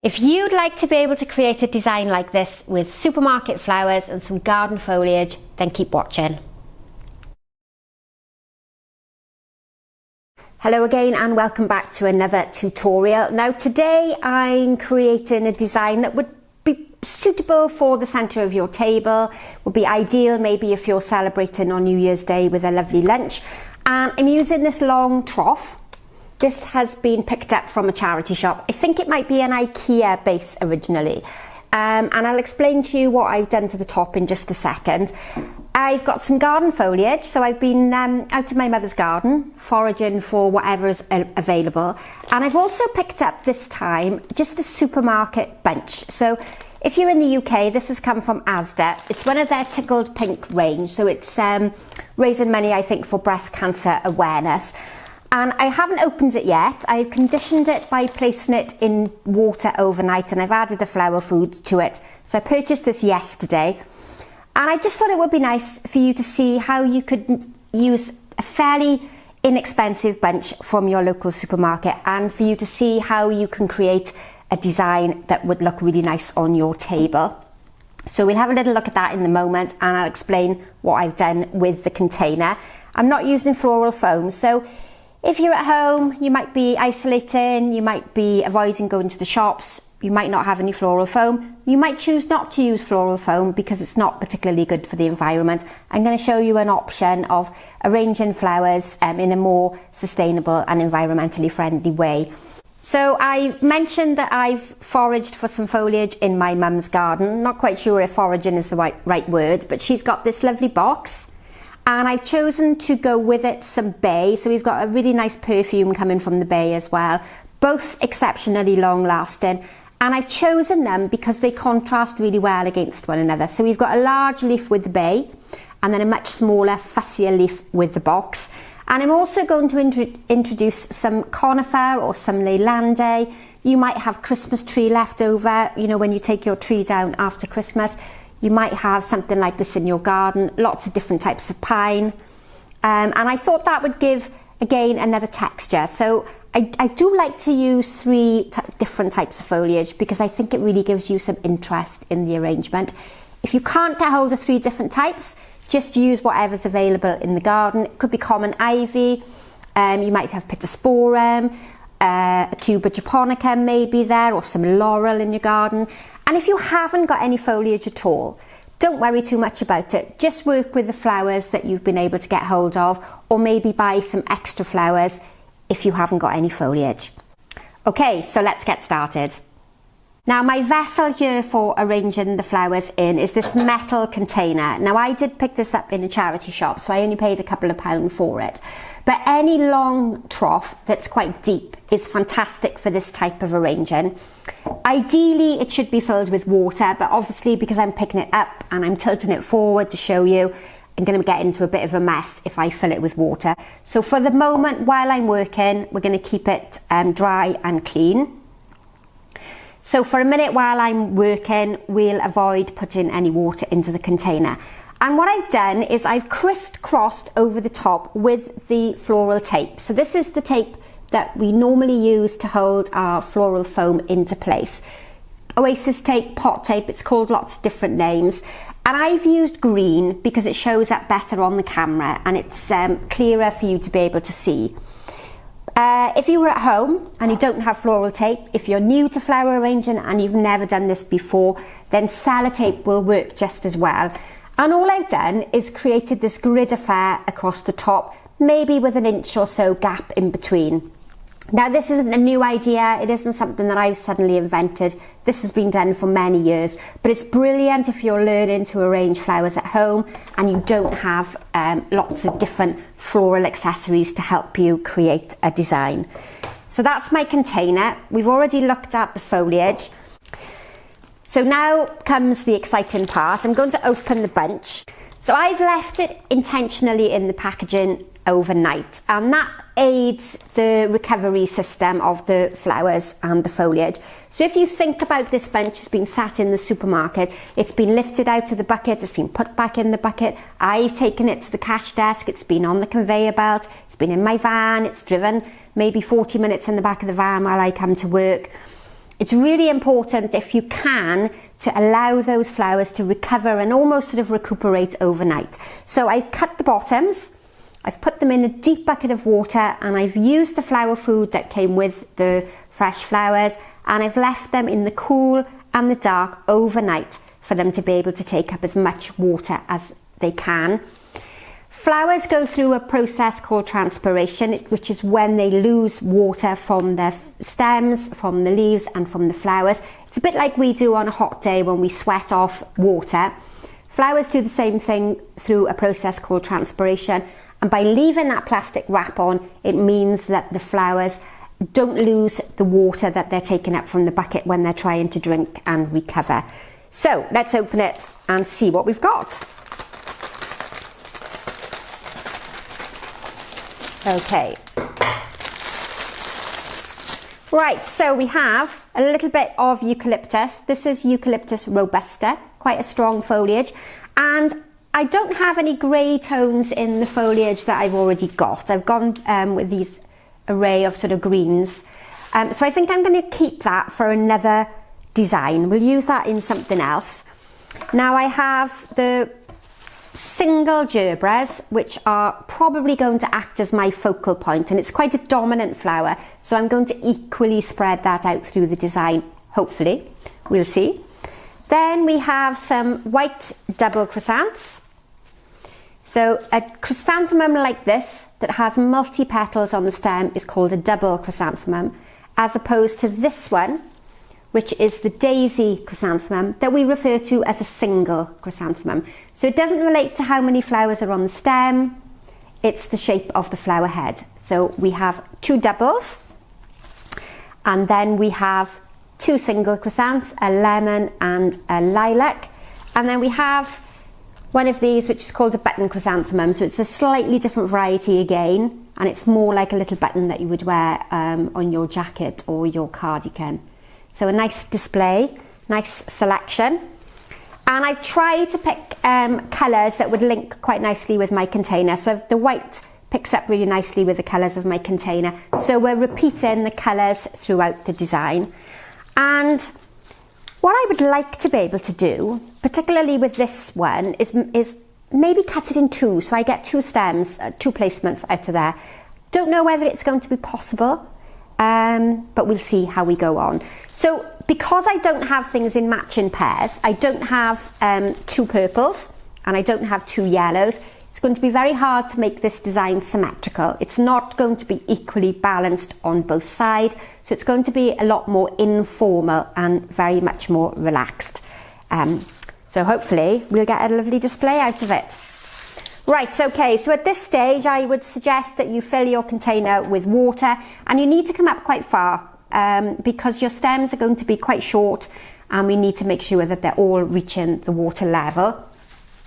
If you'd like to be able to create a design like this with supermarket flowers and some garden foliage, then keep watching. Hello again and welcome back to another tutorial. Now today I'm creating a design that would be suitable for the centre of your table, would be ideal maybe if you're celebrating on New Year's Day with a lovely lunch. And I'm using this long trough. This has been picked up from a charity shop. I think it might be an IKEA base originally. And I'll explain to you what I've done to the top in just a second. I've got some garden foliage, so I've been out to my mother's garden, foraging for whatever is available. And I've also picked up this time just a supermarket bunch. So if you're in the UK, this has come from Asda. It's one of their tickled pink range. So it's raising money, I think, for breast cancer awareness. And I haven't opened it yet. I've conditioned it by placing it in water overnight and I've added the flower food to it. So I purchased this yesterday and I just thought it would be nice for you to see how you could use a fairly inexpensive bunch from your local supermarket and for you to see how you can create a design that would look really nice on your table. So we'll have a little look at that in a moment and I'll explain what I've done with the container. I'm not using floral foam, so if you're at home, you might be isolating, you might be avoiding going to the shops, you might not have any floral foam. You might choose not to use floral foam because it's not particularly good for the environment. I'm going to show you an option of arranging flowers in a more sustainable and environmentally friendly way. So I mentioned that I've foraged for some foliage in my mum's garden. Not quite sure if foraging is the right word, but she's got this lovely box. And I've chosen to go with it some bay, so we've got a really nice perfume coming from the bay as well, both exceptionally long lasting, and I've chosen them because they contrast really well against one another. So we've got a large leaf with the bay and then a much smaller fussier leaf with the box. And I'm also going to introduce some conifer or some Leylandii. You might have Christmas tree left over, you know, when you take your tree down after Christmas. You might have something like this in your garden, lots of different types of pine. And I thought that would give, again, another texture. So I do like to use three different types of foliage because I think it really gives you some interest in the arrangement. If you can't get hold of three different types, just use whatever's available in the garden. It could be common ivy, you might have pittosporum, a Cuba japonica maybe there, or some laurel in your garden. And if you haven't got any foliage at all, don't worry too much about it. Just work with the flowers that you've been able to get hold of, or maybe buy some extra flowers if you haven't got any foliage. Okay, so let's get started. Now my vessel here for arranging the flowers in is this metal container. Now I did pick this up in a charity shop, so I only paid a couple of pounds for it. But any long trough that's quite deep is fantastic for this type of arranging. Ideally it should be filled with water, but obviously because I'm picking it up and I'm tilting it forward to show you, I'm going to get into a bit of a mess if I fill it with water. So for the moment while I'm working, we're going to keep it dry and clean. So for a minute while I'm working, we'll avoid putting any water into the container. And what I've done is I've crisscrossed over the top with the floral tape. So this is the tape that we normally use to hold our floral foam into place. Oasis tape, pot tape, it's called lots of different names. And I've used green because it shows up better on the camera and it's clearer for you to be able to see. If you were at home and you don't have floral tape, if you're new to flower arranging and you've never done this before, then sellotape will work just as well. And all I've done is created this grid affair across the top, maybe with an inch or so gap in between. Now this isn't a new idea, it isn't something that I've suddenly invented. This has been done for many years, but it's brilliant if you're learning to arrange flowers at home and you don't have lots of different floral accessories to help you create a design. So that's my container. We've already looked at the foliage. So now comes the exciting part. I'm going to open the bunch. So I've left it intentionally in the packaging overnight, and that aids the recovery system of the flowers and the foliage. So if you think about this bunch, it's been sat in the supermarket, it's been lifted out of the bucket, it's been put back in the bucket, I've taken it to the cash desk, it's been on the conveyor belt, it's been in my van, it's driven maybe 40 minutes in the back of the van while I come to work. It's really important, if you can, to allow those flowers to recover and almost sort of recuperate overnight. So I cut the bottoms, I've put them in a deep bucket of water, and I've used the flower food that came with the fresh flowers, and I've left them in the cool and the dark overnight for them to be able to take up as much water as they can. Flowers go through a process called transpiration, which is when they lose water from their stems, from the leaves and from the flowers. It's a bit like we do on a hot day when we sweat off water. Flowers do the same thing through a process called transpiration, and by leaving that plastic wrap on, it means that the flowers don't lose the water that they're taking up from the bucket when they're trying to drink and recover. So let's open it and see what we've got. Okay. Right, so we have a little bit of eucalyptus. This is Eucalyptus robusta, quite a strong foliage. And I don't have any grey tones in the foliage that I've already got. I've gone with these array of sort of greens. So I think I'm going to keep that for another design. We'll use that in something else. Now I have the single gerberas, which are probably going to act as my focal point, and it's quite a dominant flower, so I'm going to equally spread that out through the design, hopefully. We'll see. Then we have some white double chrysanths. So a chrysanthemum like this that has multi-petals on the stem is called a double chrysanthemum, as opposed to this one, which is the daisy chrysanthemum that we refer to as a single chrysanthemum. So it doesn't relate to how many flowers are on the stem, it's the shape of the flower head. So we have two doubles, and then we have two single chrysanths, a lemon and a lilac, and then we have one of these which is called a button chrysanthemum. So it's a slightly different variety again, and it's more like a little button that you would wear on your jacket or your cardigan. So a nice display, nice selection. And I've tried to pick colours that would link quite nicely with my container. So the white picks up really nicely with the colours of my container. So we're repeating the colours throughout the design. And what I would like to be able to do, particularly with this one, is maybe cut it in two. So I get two stems, two placements out of there. Don't know whether it's going to be possible, but we'll see how we go on. So because I don't have things in matching pairs, I don't have two purples and I don't have two yellows, it's going to be very hard to make this design symmetrical. It's not going to be equally balanced on both sides, so it's going to be a lot more informal and very much more relaxed. So hopefully we'll get a lovely display out of it. Right, okay, so at this stage I would suggest that you fill your container with water, and you need to come up quite far because your stems are going to be quite short, and we need to make sure that they're all reaching the water level.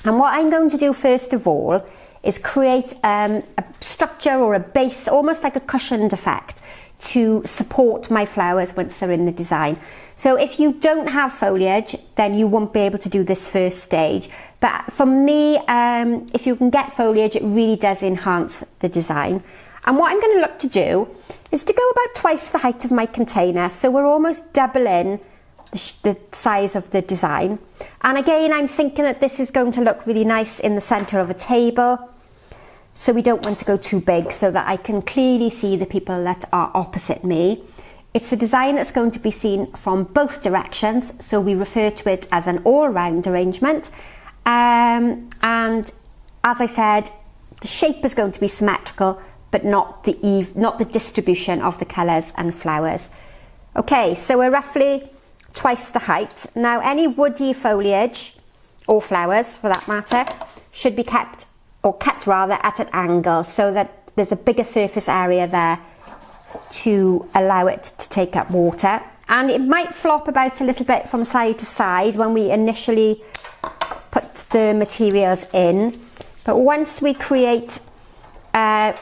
And what I'm going to do first of all is create a structure or a base, almost like a cushioned effect, to support my flowers once they're in the design. So if you don't have foliage, then you won't be able to do this first stage. But for me, if you can get foliage, it really does enhance the design. And what I'm going to look to do is to go about twice the height of my container. So we're almost doubling the size of the design. And again, I'm thinking that this is going to look really nice in the center of a table. So we don't want to go too big so that I can clearly see the people that are opposite me. It's a design that's going to be seen from both directions, so we refer to it as an all-round arrangement. And as I said, the shape is going to be symmetrical, but not the distribution of the colours and flowers. Okay, so we're roughly twice the height. Now, any woody foliage, or flowers for that matter, should be kept, or cut rather, at an angle so that there's a bigger surface area there to allow it to take up water. And it might flop about a little bit from side to side when we initially put the materials in, but once we create a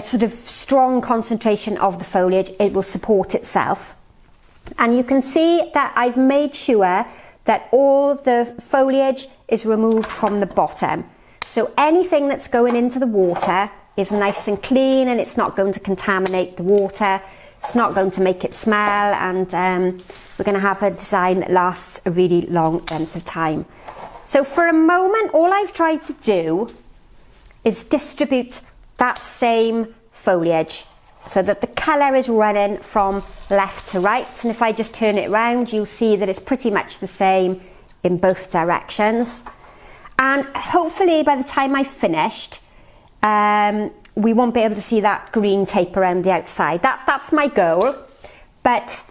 sort of strong concentration of the foliage, it will support itself. And you can see that I've made sure that all the foliage is removed from the bottom. So anything that's going into the water is nice and clean, and it's not going to contaminate the water. It's not going to make it smell, and we're going to have a design that lasts a really long length of time. So for a moment, all I've tried to do is distribute that same foliage so that the colour is running from left to right. And if I just turn it around, you'll see that it's pretty much the same in both directions. And hopefully by the time I've finished, we won't be able to see that green tape around the outside. That's my goal. But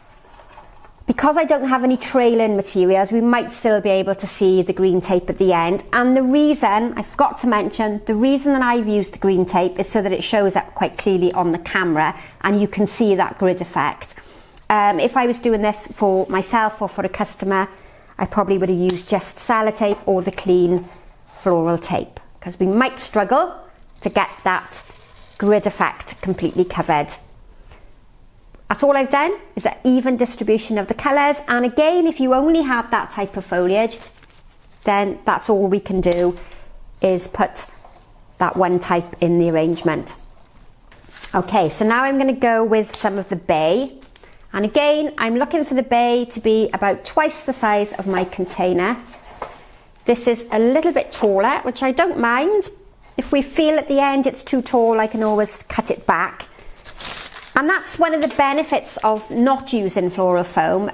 because I don't have any trailing materials, we might still be able to see the green tape at the end. And the reason, I forgot to mention, the reason that I've used the green tape is so that it shows up quite clearly on the camera and you can see that grid effect. If I was doing this for myself or for a customer, I probably would have used just sellotape or the clean floral tape, because we might struggle to get that grid effect completely covered. That's all I've done, is an even distribution of the colours. And again, if you only have that type of foliage, then that's all we can do, is put that one type in the arrangement. Okay, so now I'm going to go with some of the bay. And again, I'm looking for the bay to be about twice the size of my container. This is a little bit taller, which I don't mind. If we feel at the end it's too tall, I can always cut it back. And that's one of the benefits of not using floral foam,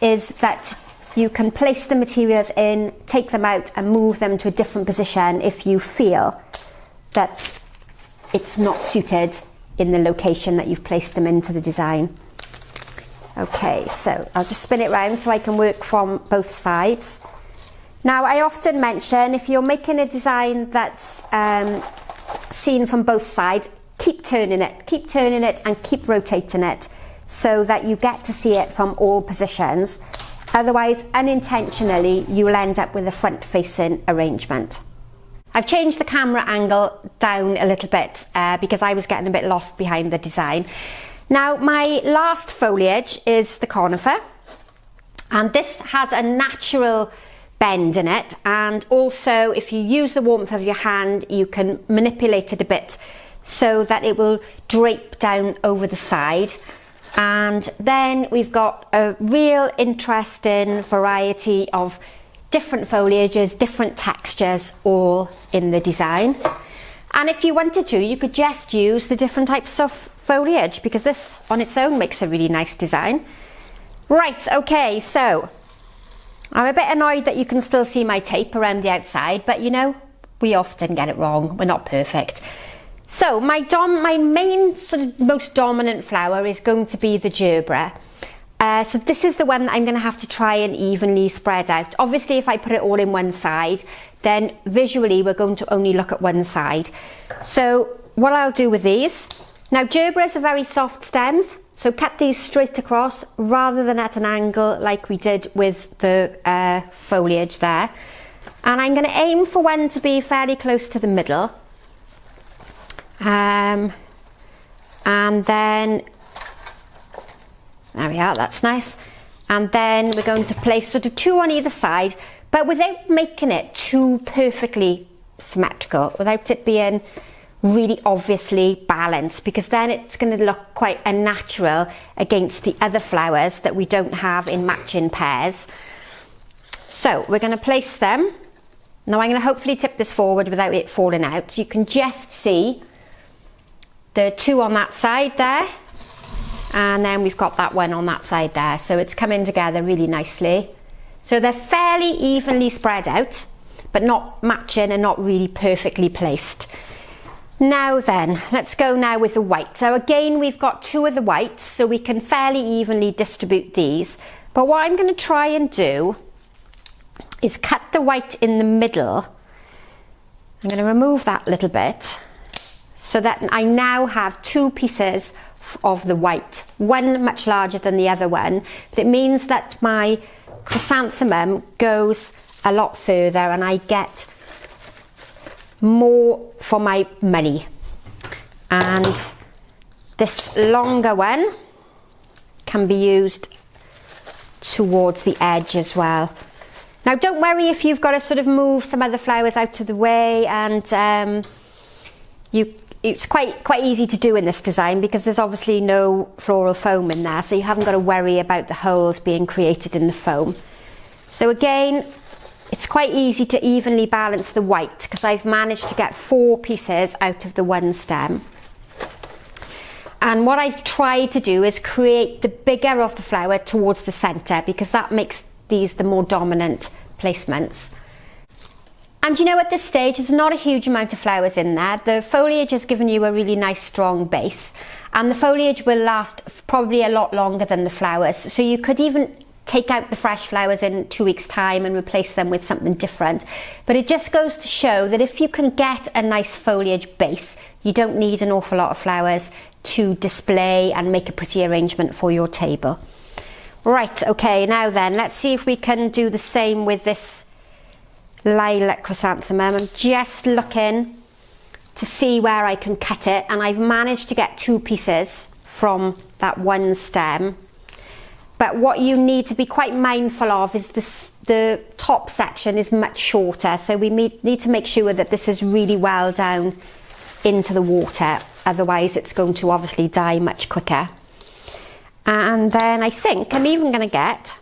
is that you can place the materials in, take them out and move them to a different position if you feel that it's not suited in the location that you've placed them into the design. Okay, so I'll just spin it round so I can work from both sides. Now, I often mention, if you're making a design that's seen from both sides, keep turning it and keep rotating it so that you get to see it from all positions. Otherwise, unintentionally, you'll end up with a front-facing arrangement. I've changed the camera angle down a little bit because I was getting a bit lost behind the design. Now, my last foliage is the conifer, and this has a natural bend in it, and also if you use the warmth of your hand, you can manipulate it a bit so that it will drape down over the side. And then we've got a real interesting variety of different foliages, different textures, all in the design. And if you wanted to, you could just use the different types of foliage, because this on its own makes a really nice design. Right, okay, so I'm a bit annoyed that you can still see my tape around the outside, but you know, we often get it wrong. We're not perfect. So my main sort of most dominant flower is going to be the Gerbera. So this is the one that I'm going to have to try and evenly spread out. Obviously, if I put it all in one side, then visually we're going to only look at one side. So what I'll do with these, now Gerberas are very soft stems, so cut these straight across rather than at an angle like we did with the foliage there. And I'm going to aim for one to be fairly close to the middle. And then, there we are, that's nice. And then we're going to place sort of two on either side, but without making it too perfectly symmetrical, without it being really obviously balanced, because then it's going to look quite unnatural against the other flowers that we don't have in matching pairs. So we're going to place them. Now I'm going to hopefully tip this forward without it falling out. So you can just see the two on that side there, and then we've got that one on that side there. So it's coming together really nicely. So they're fairly evenly spread out, but not matching and not really perfectly placed. Now then, let's go now with the white. So again, we've got two of the whites, so we can fairly evenly distribute these. But what I'm going to try and do is cut the white in the middle. I'm going to remove that little bit so that I now have two pieces of the white, one much larger than the other one. But it means that my chrysanthemum goes a lot further and I get more for my money. And this longer one can be used towards the edge as well. Now don't worry if you've got to sort of move some other flowers out of the way, and it's quite easy to do in this design because there's obviously no floral foam in there, so you haven't got to worry about the holes being created in the foam. So again, it's quite easy to evenly balance the white because I've managed to get 4 pieces out of the one stem. And what I've tried to do is create the bigger of the flower towards the centre because that makes these the more dominant placements. And you know, at this stage there's not a huge amount of flowers in there. The foliage has given you a really nice strong base, and the foliage will last probably a lot longer than the flowers, so you could even take out the fresh flowers in 2 weeks time and replace them with something different. But it just goes to show that if you can get a nice foliage base, you don't need an awful lot of flowers to display and make a pretty arrangement for your table. Right, okay, now then, let's see if we can do the same with this lilac chrysanthemum. I'm just looking to see where I can cut it, and I've managed to get 2 pieces from that one stem. But what you need to be quite mindful of is the top section is much shorter, so we need to make sure that this is really well down into the water, otherwise it's going to obviously die much quicker. And then I think I'm even going to get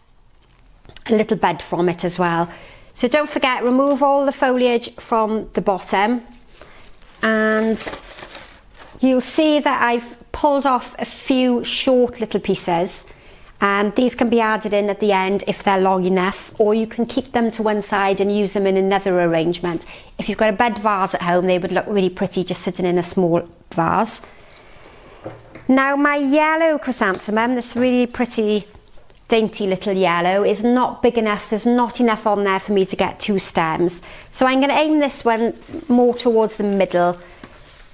a little bud from it as well. So don't forget, remove all the foliage from the bottom, and you'll see that I've pulled off a few short little pieces. These can be added in at the end if they're long enough, or you can keep them to one side and use them in another arrangement. If you've got a bud vase at home, they would look really pretty just sitting in a small vase. Now my yellow chrysanthemum, this really pretty dainty little yellow, is not big enough. There's not enough on there for me to get 2 stems. So I'm going to aim this one more towards the middle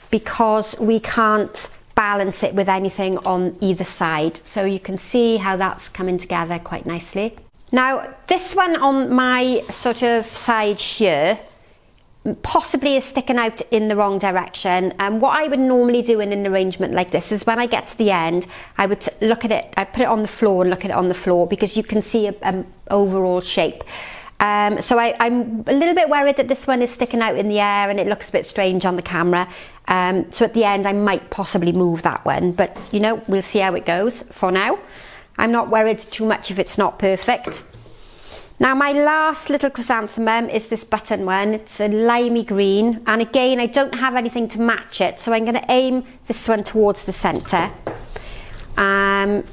because we can't balance it with anything on either side. So you can see how that's coming together quite nicely. Now this one on my sort of side here possibly is sticking out in the wrong direction, and what I would normally do in an arrangement like this is when I get to the end I would look at it, I put it on the floor and look at it on the floor because you can see an overall shape. So I'm a little bit worried that this one is sticking out in the air and it looks a bit strange on the camera. So at the end I might possibly move that one, but you know, we'll see how it goes. For now, I'm not worried too much if it's not perfect. Now my last little chrysanthemum is this button one. It's a limey green, and again I don't have anything to match it, so I'm going to aim this one towards the centre. And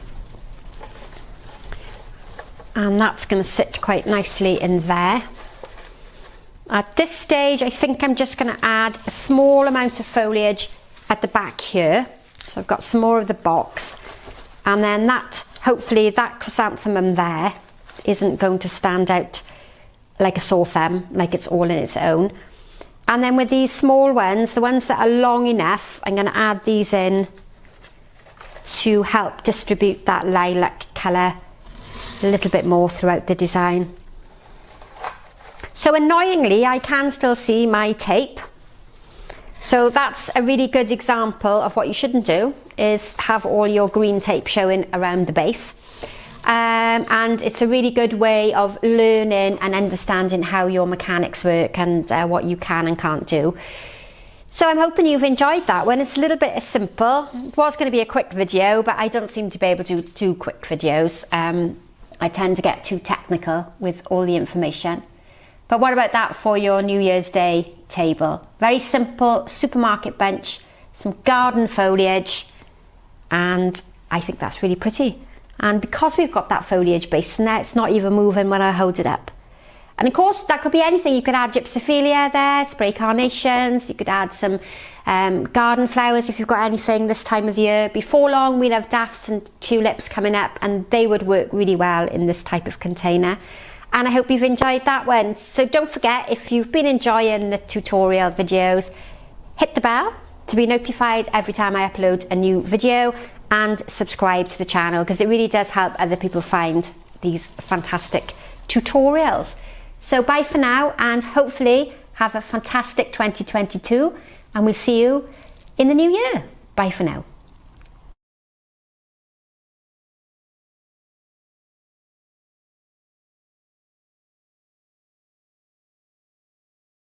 that's going to sit quite nicely in there. At this stage I think I'm just going to add a small amount of foliage at the back here. So I've got some more of the box, and then that, hopefully that chrysanthemum there isn't going to stand out like a sore thumb, like it's all in its own. And then with these small ones, the ones that are long enough, I'm going to add these in to help distribute that lilac colour a little bit more throughout the design. So annoyingly I can still see my tape, so that's a really good example of what you shouldn't do, is have all your green tape showing around the base. And it's a really good way of learning and understanding how your mechanics work and what you can and can't do. So I'm hoping you've enjoyed that one. It's a little bit simple. It was going to be a quick video, but I don't seem to be able to do quick videos. I tend to get too technical with all the information. But what about that for your New Year's Day table? Very simple supermarket bench, some garden foliage, and I think that's really pretty. And because we've got that foliage base in there, it's not even moving when I hold it up. And of course, that could be anything. You could add gypsophilia there, spray carnations, you could add some garden flowers if you've got anything this time of the year. Before long, we'll have daffs and tulips coming up, and they would work really well in this type of container. And I hope you've enjoyed that one. So don't forget, if you've been enjoying the tutorial videos, hit the bell to be notified every time I upload a new video, and subscribe to the channel because it really does help other people find these fantastic tutorials. So bye for now, and hopefully have a fantastic 2022, and we'll see you in the new year. Bye for now.